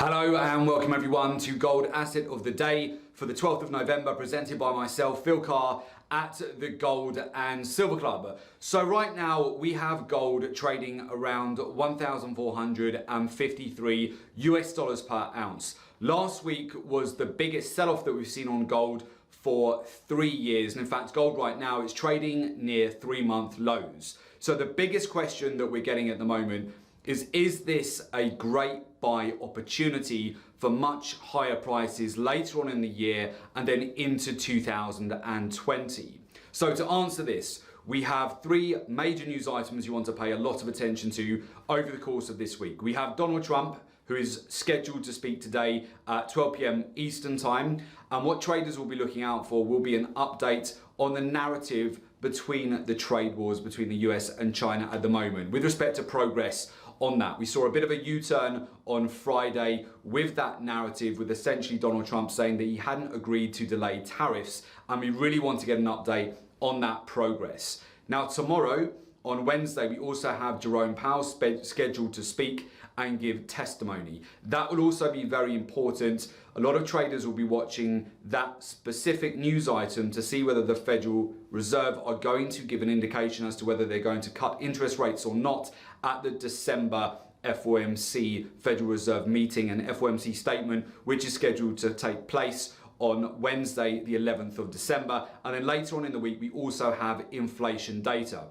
Hello and welcome everyone to Gold Asset of the Day for the 12th of November, presented by myself, Phil Carr, at the Gold and Silver Club. So right now we have gold trading around 1,453 US dollars per ounce. Last week was the biggest sell-off that we've seen on gold for 3 years. And in fact, gold right now is trading near 3-month lows. So the biggest question that we're getting at the moment is this a great buy opportunity for much higher prices later on in the year and then into 2020? So to answer this, we have 3 major news items you want to pay a lot of attention to over the course of this week. We have Donald Trump, who is scheduled to speak today at 12 p.m. Eastern Time. And what traders will be looking out for will be an update on the narrative between the trade wars between the US and China at the moment, with respect to progress on that. We saw a bit of a U-turn on Friday with that narrative, with essentially Donald Trump saying that he hadn't agreed to delay tariffs, and we really want to get an update on that progress. Now tomorrow, on Wednesday, we also have Jerome Powell scheduled to speak and give testimony. That will also be very important. A lot of traders will be watching that specific news item to see whether the Federal Reserve are going to give an indication as to whether they're going to cut interest rates or not at the December FOMC Federal Reserve meeting and FOMC statement, which is scheduled to take place on Wednesday, the 11th of December. And then later on in the week, we also have inflation data.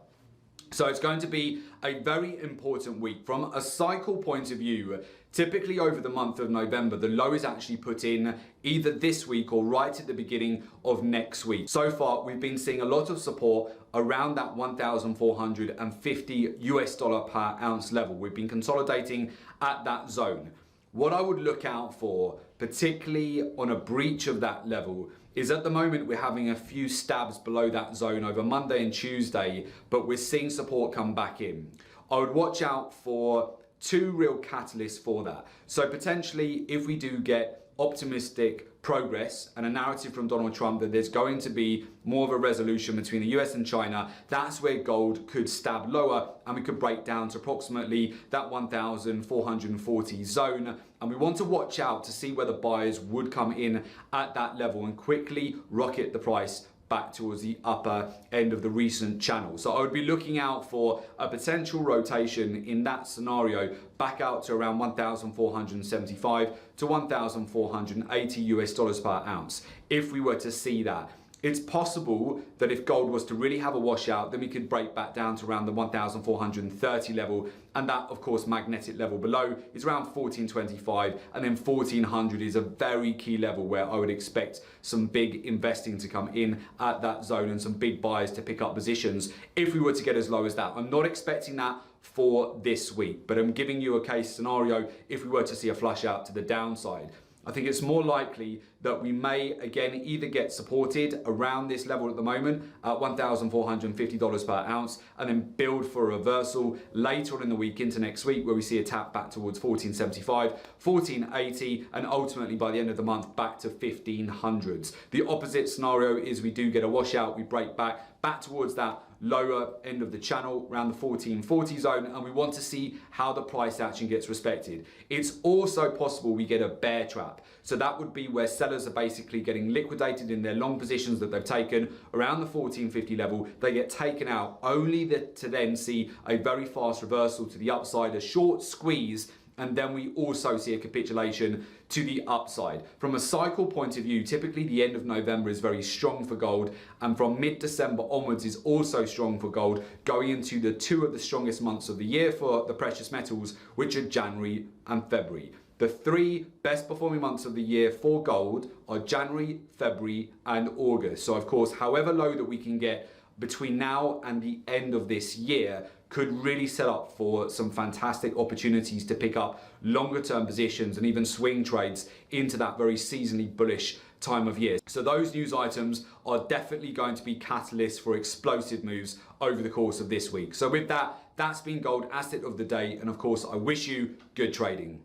So it's going to be a very important week. From a cycle point of view, typically over the month of November, the low is actually put in either this week or right at the beginning of next week. So far, we've been seeing a lot of support around that 1,450 US dollar per ounce level. We've been consolidating at that zone. What I would look out for, particularly on a breach of that level, is at the moment we're having a few stabs below that zone over Monday and Tuesday, but we're seeing support come back in. I would watch out for 2 real catalysts for that. So potentially, if we do get optimistic progress and a narrative from Donald Trump that there's going to be more of a resolution between the US and China, that's where gold could stab lower and we could break down to approximately that 1,440 zone. And we want to watch out to see whether buyers would come in at that level and quickly rocket the price back towards the upper end of the recent channel. So I would be looking out for a potential rotation in that scenario back out to around 1,475 to 1,480 US dollars per ounce. If we were to see that, it's possible that if gold was to really have a washout, then we could break back down to around the 1,430 level. And that, of course, magnetic level below is around 1,425. And then 1,400 is a very key level where I would expect some big investing to come in at that zone and some big buyers to pick up positions if we were to get as low as that. I'm not expecting that for this week, but I'm giving you a case scenario if we were to see a flush out to the downside. I think it's more likely that we may, again, either get supported around this level at the moment at $1,450 per ounce and then build for a reversal later on in the week into next week where we see a tap back towards 1,475, 1,480, and ultimately by the end of the month back to 1,500s. The opposite scenario is we do get a washout, we break back towards that lower end of the channel around the 1,440 zone, and we want to see how the price action gets respected. It's also possible we get a bear trap. So that would be where sellers are basically getting liquidated in their long positions that they've taken around the 1,450 level. They get taken out only to then see a very fast reversal to the upside, a short squeeze, and then we also see a capitulation to the upside. From a cycle point of view, typically the end of November is very strong for gold, and from mid-December onwards is also strong for gold, going into the 2 of the strongest months of the year for the precious metals, which are January and February. The 3 best performing months of the year for gold are January, February, and August. So of course, however low that we can get between now and the end of this year could really set up for some fantastic opportunities to pick up longer term positions and even swing trades into that very seasonally bullish time of year. So those news items are definitely going to be catalysts for explosive moves over the course of this week. So with that, that's been Gold Asset of the Day. And of course, I wish you good trading.